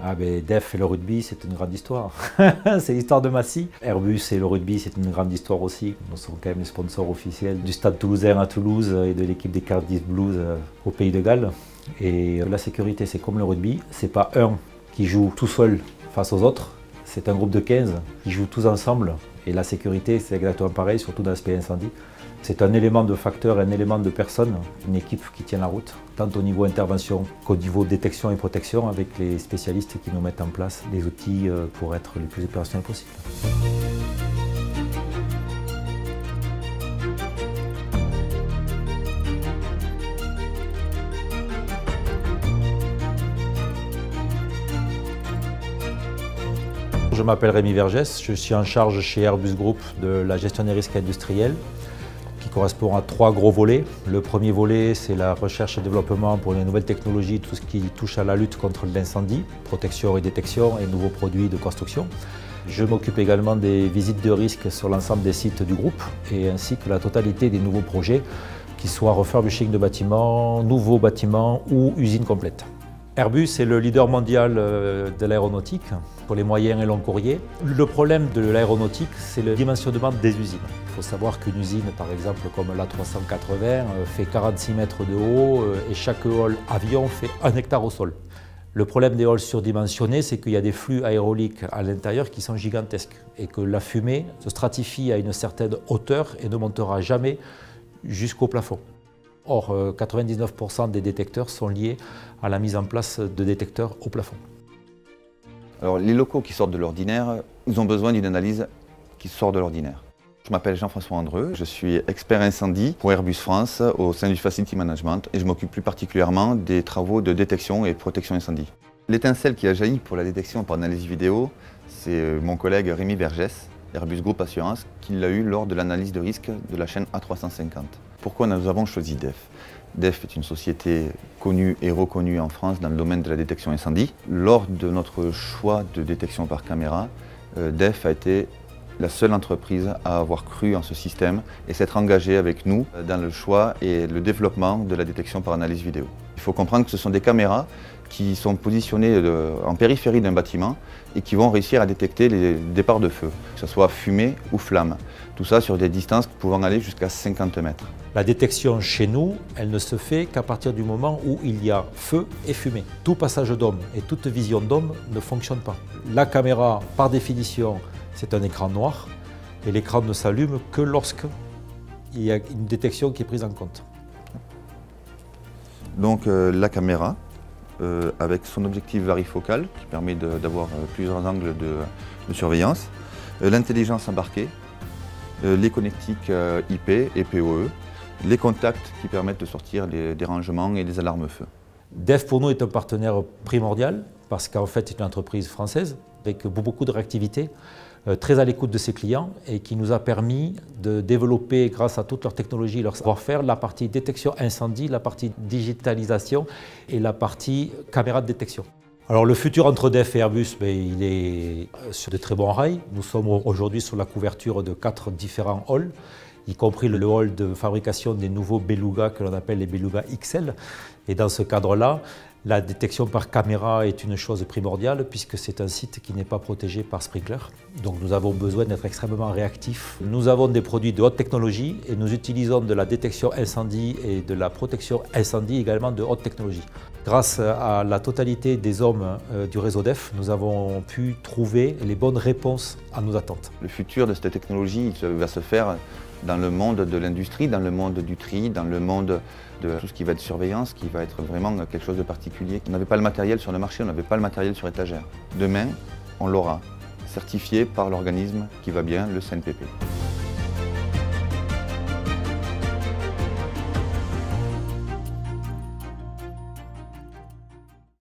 Ah ben Def et le rugby, c'est une grande histoire. C'est l'histoire de Massy. Airbus et le rugby, c'est une grande histoire aussi. Nous sommes quand même les sponsors officiels du Stade Toulousain à Toulouse et de l'équipe des Cardiff Blues au Pays de Galles. Et la sécurité, c'est comme le rugby. C'est pas un qui joue tout seul face aux autres. C'est un groupe de 15 qui jouent tous ensemble. Et la sécurité, c'est exactement pareil, surtout dans l'aspect incendie. C'est un élément de facteur, un élément de personne, une équipe qui tient la route, tant au niveau intervention qu'au niveau détection et protection, avec les spécialistes qui nous mettent en place les outils pour être les plus opérationnels possible. Je m'appelle Rémi Vergès, je suis en charge chez Airbus Group de la gestion des risques industriels, qui correspond à 3 gros volets. Le premier volet, c'est la recherche et développement pour les nouvelles technologies, tout ce qui touche à la lutte contre l'incendie, protection et détection et nouveaux produits de construction. Je m'occupe également des visites de risque sur l'ensemble des sites du groupe et ainsi que la totalité des nouveaux projets, qu'ils soient refurbishing de bâtiments, nouveaux bâtiments ou usines complètes. Airbus est le leader mondial de l'aéronautique pour les moyens et longs courriers. Le problème de l'aéronautique, c'est le dimensionnement des usines. Il faut savoir qu'une usine, par exemple comme l'A380, fait 46 mètres de haut et chaque hall avion fait 1 hectare au sol. Le problème des halls surdimensionnés, c'est qu'il y a des flux aéroliques à l'intérieur qui sont gigantesques et que la fumée se stratifie à une certaine hauteur et ne montera jamais jusqu'au plafond. Or, 99% des détecteurs sont liés à la mise en place de détecteurs au plafond. Alors, les locaux qui sortent de l'ordinaire, ils ont besoin d'une analyse qui sort de l'ordinaire. Je m'appelle Jean-François Andreu, je suis expert incendie pour Airbus France au sein du Facility Management et je m'occupe plus particulièrement des travaux de détection et protection incendie. L'étincelle qui a jailli pour la détection par analyse vidéo, c'est mon collègue Rémi Vergès, Airbus Group Assurance, qui l'a eu lors de l'analyse de risque de la chaîne A350. Pourquoi nous avons choisi DEF? DEF est une société connue et reconnue en France dans le domaine de la détection incendie. Lors de notre choix de détection par caméra, DEF a été la seule entreprise à avoir cru en ce système et s'être engagée avec nous dans le choix et le développement de la détection par analyse vidéo. Il faut comprendre que ce sont des caméras qui sont positionnées en périphérie d'un bâtiment et qui vont réussir à détecter les départs de feu, que ce soit fumée ou flamme. Tout ça sur des distances pouvant aller jusqu'à 50 mètres. La détection chez nous, elle ne se fait qu'à partir du moment où il y a feu et fumée. Tout passage d'homme et toute vision d'homme ne fonctionne pas. La caméra, par définition, c'est un écran noir et l'écran ne s'allume que lorsqu'il y a une détection qui est prise en compte. Donc la caméra, avec son objectif varifocal qui permet d'avoir plusieurs angles de surveillance, l'intelligence embarquée, les connectiques IP et PoE, les contacts qui permettent de sortir les dérangements et les alarmes feu. DEF pour nous est un partenaire primordial parce qu'en fait c'est une entreprise française avec beaucoup de réactivité, très à l'écoute de ses clients et qui nous a permis de développer grâce à toute leur technologie, leur savoir-faire, la partie détection incendie, la partie digitalisation et la partie caméra de détection. Alors le futur entre DEF et Airbus, il est sur de très bons rails. Nous sommes aujourd'hui sur la couverture de 4 différents halls, y compris le hall de fabrication des nouveaux Beluga que l'on appelle les Beluga XL. Et dans ce cadre-là, la détection par caméra est une chose primordiale puisque c'est un site qui n'est pas protégé par sprinkler. Donc nous avons besoin d'être extrêmement réactifs. Nous avons des produits de haute technologie et nous utilisons de la détection incendie et de la protection incendie également de haute technologie. Grâce à la totalité des hommes du réseau DEF, nous avons pu trouver les bonnes réponses à nos attentes. Le futur de cette technologie va se faire dans le monde de l'industrie, dans le monde du tri, dans le monde de tout ce qui va être surveillance, qui va être vraiment quelque chose de particulier. On n'avait pas le matériel sur le marché, on n'avait pas le matériel sur étagère. Demain, on l'aura, certifié par l'organisme qui va bien, le CNPP.